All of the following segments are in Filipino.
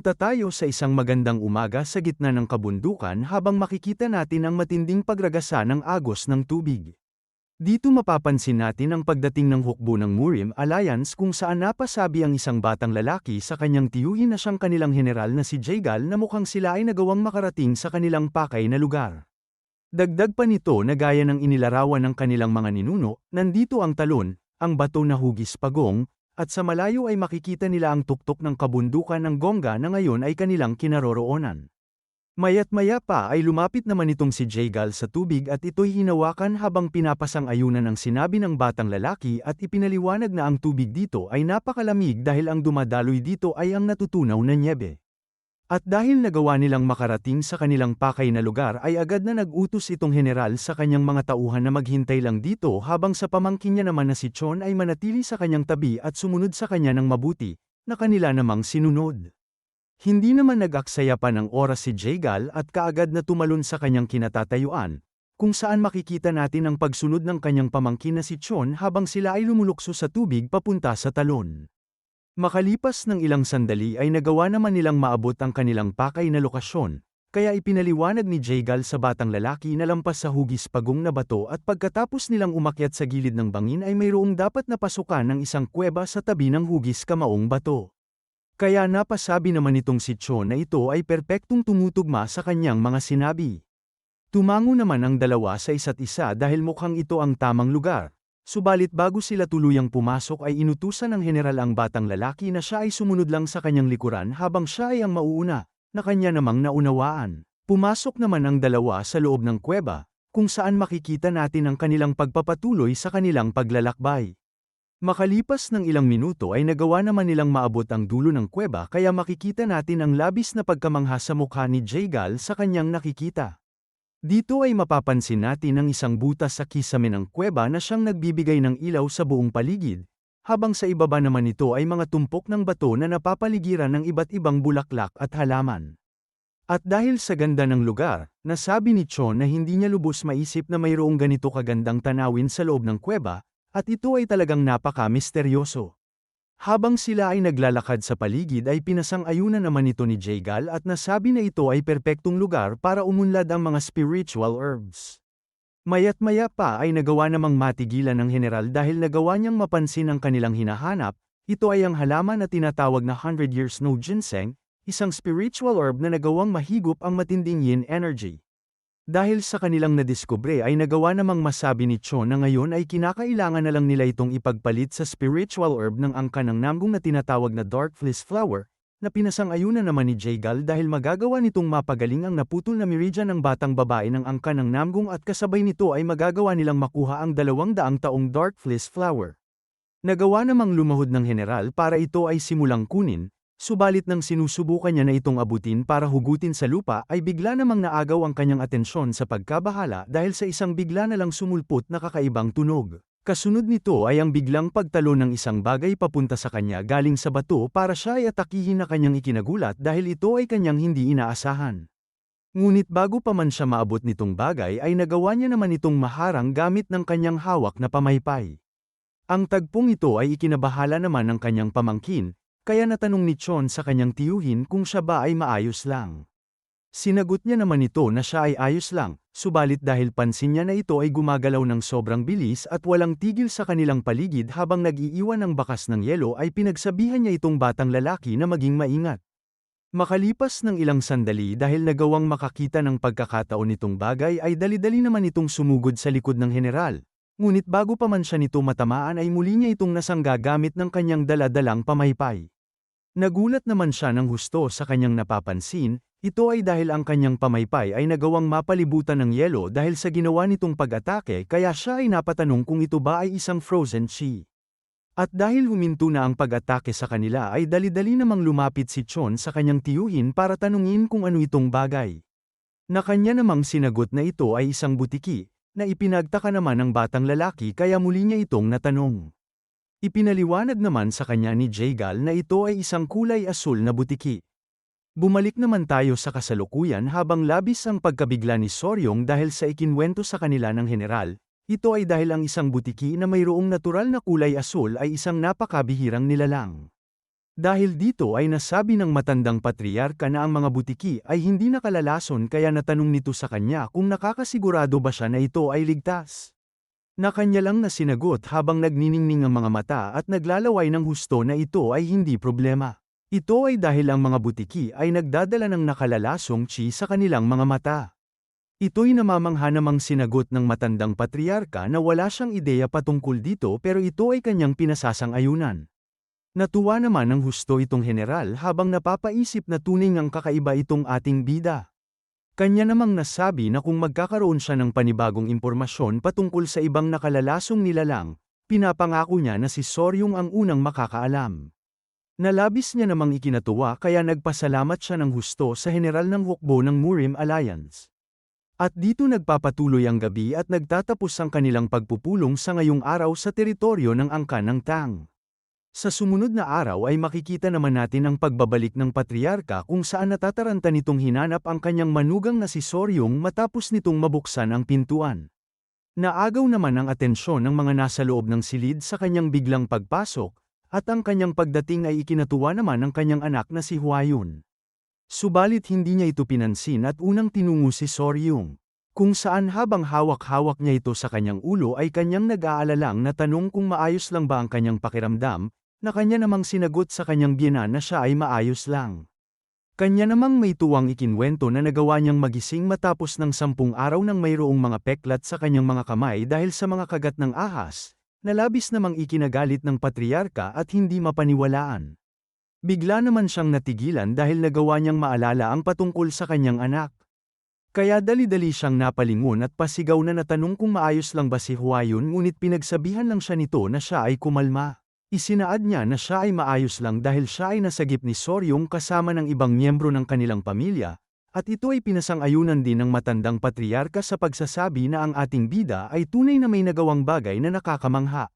Pumunta tayo sa isang magandang umaga sa gitna ng kabundukan habang makikita natin ang matinding pagragasa ng agos ng tubig. Dito mapapansin natin ang pagdating ng hukbo ng Murim Alliance kung saan napasabi ang isang batang lalaki sa kanyang tiyuhin na siyang kanilang general na si Jagal na mukhang sila ay nagawang makarating sa kanilang pakay na lugar. Dagdag pa nito na gaya ng inilarawan ng kanilang mga ninuno, nandito ang talon, ang bato na hugis pagong, at sa malayo ay makikita nila ang tuktok ng kabundukan ng Gongga na ngayon ay kanilang kinaroroonan. Maya't maya pa ay lumapit naman itong si Jagal sa tubig at ito'y hinawakan habang pinapasang-ayunan ang sinabi ng batang lalaki at ipinaliwanag na ang tubig dito ay napakalamig dahil ang dumadaloy dito ay ang natutunaw na nyebe. At dahil nagawa nilang makarating sa kanilang pakay na lugar ay agad na nag-utos itong general sa kanyang mga tauhan na maghintay lang dito habang sa pamangkin niya naman na si Chon ay manatili sa kanyang tabi at sumunod sa kanya ng mabuti, na kanila namang sinunod. Hindi naman nag-aksaya pa ng oras si Jagal at kaagad na tumalon sa kanyang kinatatayuan, kung saan makikita natin ang pagsunod ng kanyang pamangkin na si Chon habang sila ay lumulukso sa tubig papunta sa talon. Makalipas ng ilang sandali ay nagawa naman nilang maabot ang kanilang pakay na lokasyon, kaya ipinaliwanag ni Jagal sa batang lalaki na lampas sa hugis pagong na bato at pagkatapos nilang umakyat sa gilid ng bangin ay mayroong dapat na pasukan ng isang kuweba sa tabi ng hugis kamaong bato. Kaya napasabi naman itong si Chon na ito ay perpektong tumutugma sa kanyang mga sinabi. Tumango naman ang dalawa sa isa't isa dahil mukhang ito ang tamang lugar. Subalit bago sila tuluyang pumasok ay inutusan ng general ang batang lalaki na siya ay sumunod lang sa kanyang likuran habang siya ay ang mauuna, na kanya namang naunawaan. Pumasok naman ang dalawa sa loob ng kuweba, kung saan makikita natin ang kanilang pagpapatuloy sa kanilang paglalakbay. Makalipas ng ilang minuto ay nagawa naman nilang maabot ang dulo ng kuweba kaya makikita natin ang labis na pagkamangha sa mukha ni Jagal sa kanyang nakikita. Dito ay mapapansin natin ang isang butas sa kisame ng kuweba na siyang nagbibigay ng ilaw sa buong paligid, habang sa ibaba naman ito ay mga tumpok ng bato na napapaligiran ng iba't ibang bulaklak at halaman. At dahil sa ganda ng lugar, nasabi ni Chon na hindi niya lubos maisip na mayroong ganito kagandang tanawin sa loob ng kuweba, at ito ay talagang napaka-misteryoso. Habang sila ay naglalakad sa paligid ay pinasang-ayunan naman ito ni Jagal at nasabi na ito ay perpektong lugar para umunlad ang mga spiritual herbs. Maya't maya pa ay nagawa namang matigilan ng general dahil nagawa niyang mapansin ang kanilang hinahanap, ito ay ang halaman na tinatawag na 100 years no ginseng, isang spiritual herb na nagawang mahigop ang matinding yin energy. Dahil sa kanilang nadiskubre ay nagawa namang masabi ni Chon na ngayon ay kinakailangan na lang nila itong ipagpalit sa spiritual herb ng angka ng Namgung na tinatawag na Dark Fleece Flower, na pinasang-ayunan naman ni Jagal dahil magagawa nitong mapagaling ang naputol na meridian ng batang babae ng angka ng Namgung at kasabay nito ay magagawa nilang makuha ang 200 taong Dark Fleece Flower. Nagawa namang lumahod ng general para ito ay simulang kunin, subalit nang sinusubukan niya na itong abutin para hugutin sa lupa ay bigla namang naagaw ang kanyang atensyon sa pagkabahala dahil sa isang bigla na lang sumulpot na kakaibang tunog. Kasunod nito ay ang biglang pagtalo ng isang bagay papunta sa kanya galing sa bato para siya ay atakihin na kanyang ikinagulat dahil ito ay kanyang hindi inaasahan. Ngunit bago pa man siya maabot nitong bagay ay nagawa niya naman itong maharang gamit ng kanyang hawak na pamaypay. Ang tagpong ito ay ikinabahala naman ng kanyang pamangkin, kaya natanong ni Chon sa kanyang tiyuhin kung siya ba ay maayos lang. Sinagot niya naman ito na siya ay ayos lang, subalit dahil pansin niya na ito ay gumagalaw ng sobrang bilis at walang tigil sa kanilang paligid habang nag-iiwan ng bakas ng yelo ay pinagsabihan niya itong batang lalaki na maging maingat. Makalipas ng ilang sandali dahil nagawang makakita ng pagkakataon nitong bagay ay dali-dali naman itong sumugod sa likod ng general. Ngunit bago pa man siya nito matamaan ay muli niya itong nasangga gamit ng kanyang dala-dalang pamaypay. Nagulat naman siya ng husto sa kanyang napapansin, ito ay dahil ang kanyang pamaypay ay nagawang mapalibutan ng yelo dahil sa ginawa nitong pag-atake kaya siya ay napatanong kung ito ba ay isang frozen chi. At dahil huminto na ang pag-atake sa kanila ay dali-dali namang lumapit si Chon sa kanyang tiyuhin para tanungin kung ano itong bagay. Na kanya namang sinagot na ito ay isang butiki, na ipinagtaka naman ng batang lalaki kaya muli niya itong natanong. Ipinaliwanag naman sa kanya ni Jagal na ito ay isang kulay asul na butiki. Bumalik naman tayo sa kasalukuyan habang labis ang pagkabigla ni Soryong dahil sa ikinwento sa kanila ng general, ito ay dahil ang isang butiki na mayroong natural na kulay asul ay isang napakabihirang nilalang. Dahil dito ay nasabi ng matandang patriarka na ang mga butiki ay hindi nakalalason kaya natanong nito sa kanya kung nakakasigurado ba siya na ito ay ligtas. Na kanya lang na sinagot habang nagniningning ang mga mata at naglalaway ng husto na ito ay hindi problema. Ito ay dahil ang mga butiki ay nagdadala ng nakalalasong chi sa kanilang mga mata. Ito'y namamangha namang sinagot ng matandang patriarka na wala siyang ideya patungkol dito pero ito ay kanyang pinasasang-ayunan. Natuwa naman ng husto itong general habang napapaisip na tunay ngang kakaiba itong ating bida. Kanya namang nasabi na kung magkakaroon siya ng panibagong impormasyon patungkol sa ibang nakalalasong nilalang, pinapangako niya na si Soryong ang unang makakaalam. Nalabis niya namang ikinatuwa kaya nagpasalamat siya ng husto sa general ng hukbo ng Murim Alliance. At dito nagpapatuloy ang gabi at nagtatapos ang kanilang pagpupulong sa ngayong araw sa teritoryo ng Angkan ng Tang. Sa sumunod na araw ay makikita naman natin ang pagbabalik ng patriarka kung saan natataranta nitong hinanap ang kanyang manugang na si Soryong matapos nitong mabuksan ang pintuan. Naagaw naman ang atensyon ng mga nasa loob ng silid sa kanyang biglang pagpasok, at ang kanyang pagdating ay ikinatuwa naman ng kanyang anak na si Hwayun. Subalit hindi niya ito pinansin at unang tinungo si Soryong. Kung saan habang hawak-hawak niya ito sa kanyang ulo ay kanyang nag-aalalang na tanong kung maayos lang ba ang kanyang pakiramdam, na kanya namang sinagot sa kanyang biyenan na siya ay maayos lang. Kanya namang may tuwang ikinwento na nagawa niyang magising matapos ng 10 araw nang mayroong mga peklat sa kanyang mga kamay dahil sa mga kagat ng ahas, na labis namang ikinagalit ng patriarka at hindi mapaniwalaan. Bigla naman siyang natigilan dahil nagawa niyang maalala ang patungkol sa kanyang anak. Kaya dali-dali siyang napalingon at pasigaw na natanong kung maayos lang ba si Hwayun ngunit pinagsabihan lang siya nito na siya ay kumalma. Isinaad niya na siya ay maayos lang dahil siya ay nasagip ni Soryong kasama ng ibang miyembro ng kanilang pamilya, at ito ay pinasang-ayunan din ng matandang patriarka sa pagsasabi na ang ating bida ay tunay na may nagawang bagay na nakakamangha.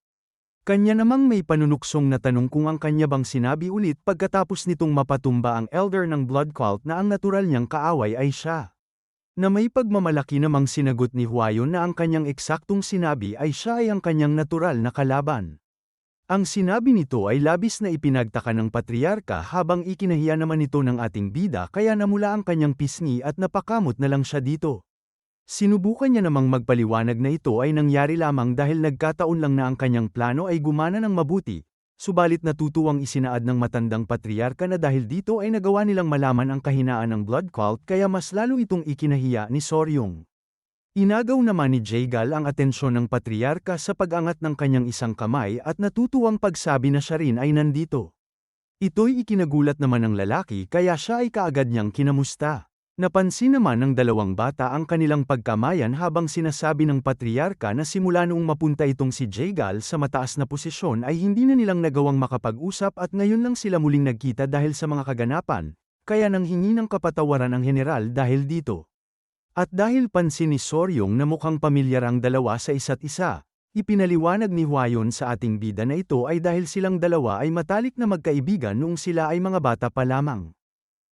Kanya namang may panunuksong na tanong kung ang kanya bang sinabi ulit pagkatapos nitong mapatumba ang elder ng blood cult na ang natural niyang kaaway ay siya. Na may pagmamalaki namang sinagot ni Hwayun na ang kanyang eksaktong sinabi ay siya ay ang kanyang natural na kalaban. Ang sinabi nito ay labis na ipinagtaka ng patriarka habang ikinahiya naman ito ng ating bida kaya namula ang kanyang pisngi at napakamot na lang siya dito. Sinubukan niya namang magpaliwanag na ito ay nangyari lamang dahil nagkataon lang na ang kanyang plano ay gumana ng mabuti, subalit natutuwang isinaad ng matandang patriarka na dahil dito ay nagawa nilang malaman ang kahinaan ng blood cult kaya mas lalo itong ikinahiya ni Soryong. Inagaw naman ni Jaegal ang atensyon ng patriarka sa pag-angat ng kanyang isang kamay at natutuwang pagsabi na siya rin ay nandito. Ito'y ikinagulat naman ng lalaki kaya siya ay kaagad niyang kinamusta. Napansin naman ng dalawang bata ang kanilang pagkamayan habang sinasabi ng patriarka na simula noong mapunta itong si Jaegal sa mataas na posisyon ay hindi na nilang nagawang makapag-usap at ngayon lang sila muling nagkita dahil sa mga kaganapan, kaya nanghingi ng kapatawaran ang general dahil dito. At dahil pansin ni Soryong na mukhang pamilyar ang dalawa sa isa't isa, ipinaliwanag ni Hwayun sa ating bida na ito ay dahil silang dalawa ay matalik na magkaibigan noong sila ay mga bata pa lamang.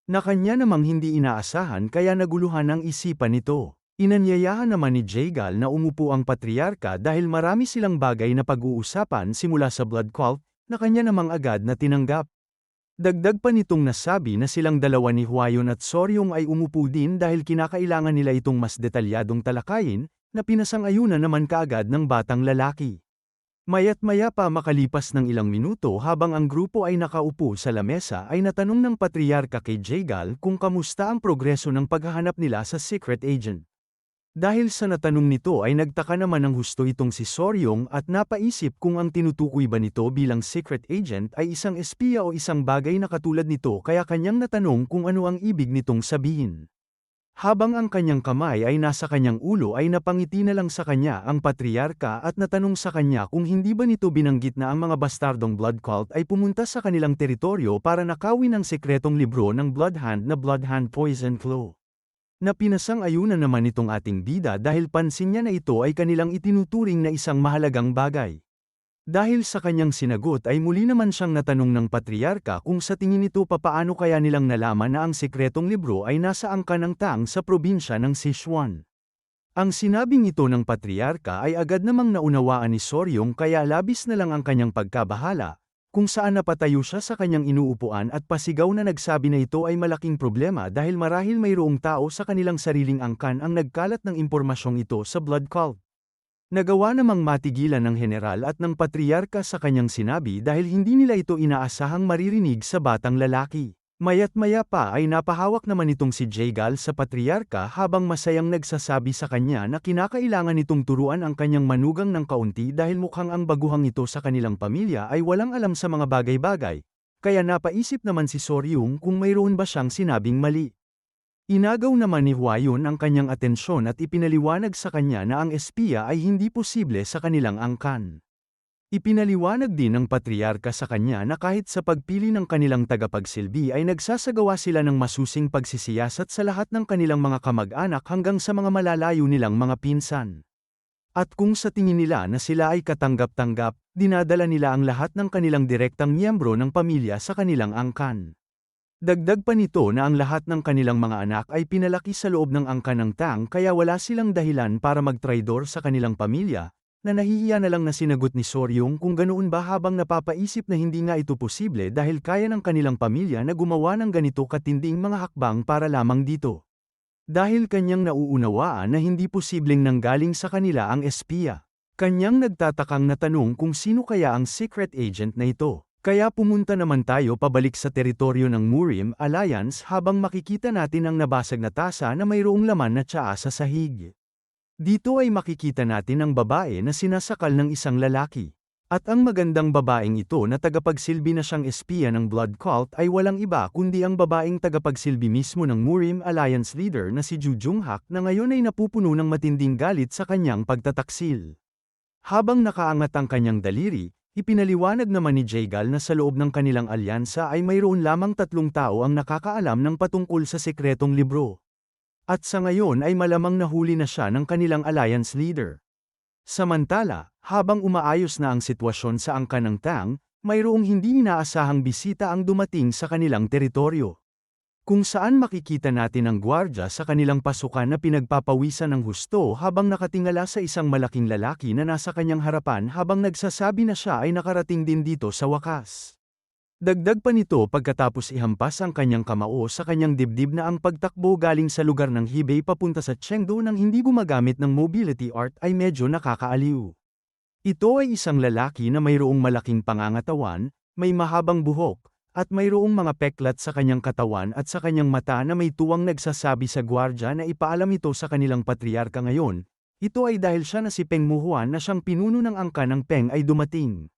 Na kanya namang hindi inaasahan kaya naguluhan ang isipan nito. Inanyayahan naman ni Jaegal na umupo ang patriarka dahil marami silang bagay na pag-uusapan simula sa blood cult, na kanya namang agad na tinanggap. Dagdag pa nitong nasabi na silang dalawa ni Hwayun at Soryong ay umupo din dahil kinakailangan nila itong mas detalyadong talakayin, na pinasang-ayunan naman kaagad ng batang lalaki. Maya't maya pa makalipas ng ilang minuto habang ang grupo ay nakaupo sa lamesa ay natanong ng patriarka kay Jaegal kung kamusta ang progreso ng paghahanap nila sa secret agent. Dahil sa natanong nito ay nagtaka naman ng husto itong si Soryong at napaisip kung ang tinutukoy ba nito bilang secret agent ay isang espiya o isang bagay na katulad nito kaya kanyang natanong kung ano ang ibig nitong sabihin. Habang ang kanyang kamay ay nasa kanyang ulo ay napangiti na lang sa kanya ang patriarka at natanong sa kanya kung hindi ba nito binanggit na ang mga bastardong blood cult ay pumunta sa kanilang teritoryo para nakawin ang sekretong libro ng Bloodhand na Bloodhand Poison Flow. Na pinasang-ayunan naman itong ating bida dahil pansin niya na ito ay kanilang itinuturing na isang mahalagang bagay. Dahil sa kanyang sinagot ay muli naman siyang natanong ng patriarka kung sa tingin nito papaano kaya nilang nalaman na ang sekretong libro ay nasa Angkan ng Tang sa probinsya ng Sichuan. Ang sinabing ito ng patriarka ay agad namang naunawaan ni Soryong kaya labis na lang ang kanyang pagkabahala, kung saan napatayo siya sa kanyang inuupuan at pasigaw na nagsabi na ito ay malaking problema dahil marahil mayroong tao sa kanilang sariling angkan ang nagkalat ng impormasyong ito sa blood cult. Nagawa namang matigilan ng general at ng patriarka sa kanyang sinabi dahil hindi nila ito inaasahang maririnig sa batang lalaki. Maya't maya pa ay napahawak naman itong si Jagal sa patriarka habang masayang nagsasabi sa kanya na kinakailangan nitong turuan ang kanyang manugang ng kaunti dahil mukhang ang baguhang ito sa kanilang pamilya ay walang alam sa mga bagay-bagay, kaya napaisip naman si Soryung kung mayroon ba siyang sinabing mali. Inagaw naman ni Hwayon ang kanyang atensyon at ipinaliwanag sa kanya na ang espiya ay hindi posible sa kanilang angkan. Ipinaliwanag din ng patriarka sa kanya na kahit sa pagpili ng kanilang tagapagsilbi ay nagsasagawa sila ng masusing pagsisiyasat sa lahat ng kanilang mga kamag-anak hanggang sa mga malalayo nilang mga pinsan. At kung sa tingin nila na sila ay katanggap-tanggap, dinadala nila ang lahat ng kanilang direktang miyembro ng pamilya sa kanilang angkan. Dagdag pa nito na ang lahat ng kanilang mga anak ay pinalaki sa loob ng angkan ng Tang kaya wala silang dahilan para magtraidor sa kanilang pamilya, na nahihiya na lang na sinagot ni Soryung kung ganoon ba habang napapaisip na hindi nga ito posible dahil kaya ng kanilang pamilya na gumawa ng ganito katinding mga hakbang para lamang dito. Dahil kanyang nauunawaan na hindi posibleng nanggaling sa kanila ang espiya. Kanyang nagtatakang natanong kung sino kaya ang secret agent na ito. Kaya pumunta naman tayo pabalik sa teritoryo ng Murim Alliance habang makikita natin ang nabasag na tasa na mayroong laman na tsaa sa sahig. Dito ay makikita natin ang babae na sinasakal ng isang lalaki. At ang magandang babaeng ito na tagapagsilbi na siyang espiya ng blood cult ay walang iba kundi ang babaeng tagapagsilbi mismo ng Murim Alliance leader na si Ju Junghak na ngayon ay napupuno ng matinding galit sa kanyang pagtataksil. Habang nakaangat ang kanyang daliri, ipinaliwanag naman ni Jagal na sa loob ng kanilang alyansa ay mayroon lamang 3 tao ang nakakaalam ng patungkol sa sekretong libro. At sa ngayon ay malamang nahuli na siya ng kanilang alliance leader. Samantala, habang umaayos na ang sitwasyon sa angkan ng Tang, mayroong hindi inaasahang bisita ang dumating sa kanilang teritoryo. Kung saan makikita natin ang gwardya sa kanilang pasukan na pinagpapawisan ng husto habang nakatingala sa isang malaking lalaki na nasa kanyang harapan habang nagsasabi na siya ay nakarating din dito sa wakas. Dagdag pa nito pagkatapos ihampas ang kanyang kamao sa kanyang dibdib na ang pagtakbo galing sa lugar ng Hebei papunta sa Chengdu nang hindi gumagamit ng mobility art ay medyo nakakaaliw. Ito ay isang lalaki na mayroong malaking pangangatawan, may mahabang buhok, at mayroong mga peklat sa kanyang katawan at sa kanyang mata na may tuwang nagsasabi sa gwardya na ipaalam ito sa kanilang patriarka ngayon. Ito ay dahil siya na si Peng Muhuan na siyang pinuno ng angkan ng Peng ay dumating.